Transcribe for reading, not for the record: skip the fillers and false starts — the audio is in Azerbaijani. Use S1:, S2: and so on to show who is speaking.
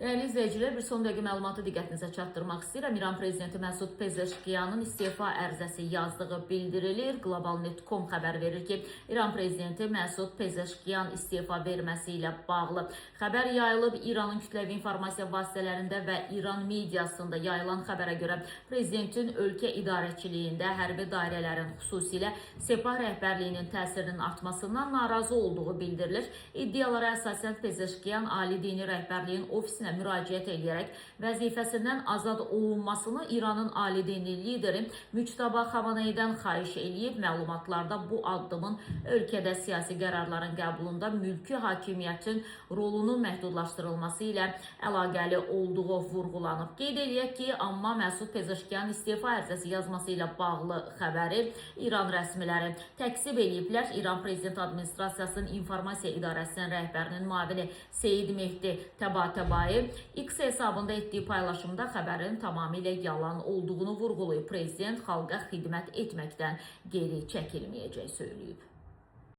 S1: Dəyərli izləyicilər, bir son dəqiqə məlumatı diqqətinizə çatdırmaq istəyirəm. İran prezidenti Məsud Pezeşkiyanın istefa ərizəsi yazdığı bildirilir. Globalnet.com xəbər verir ki, İran prezidenti Məsud Pezeşkiyan istefa verməsi ilə bağlı xəbər yayılıb. İranın kütləvi informasiya vasitələrində və İran mediasında yayılan xəbərə görə prezidentin ölkə idarəçiliyində hərbi dairələrin, xüsusilə Sepah rəhbərliyinin təsirinin artmasından narazı olduğu bildirilir. İddialara əsasən Pezeşkiyan ali dini rəhbərliyin ofisinə müraciət edərək vəzifəsindən azad olunmasını İranın ali dini lideri Müçtəba Xameneidən xahiş edib. Məlumatlarda bu addımın ölkədə siyasi qərarların qəbulunda mülki hakimiyyətin rolunun məhdudlaşdırılması ilə əlaqəli olduğu vurğulanıb. Qeyd edək ki, amma Məsud Pezeşkiyan istefa ərizəsi yazması ilə bağlı xəbəri İran rəsmiləri təksib ediblər. İran Prezident Administrasiyasının İnformasiya İdarəsinin rəhbərinin müavini Seyid Mehdi Təbatəbayev X hesabında etdiyi paylaşımda xəbərin tamamilə yalan olduğunu vurğulayıb. Prezident xalqa xidmət etməkdən geri çəkilməyəcək söyləyib.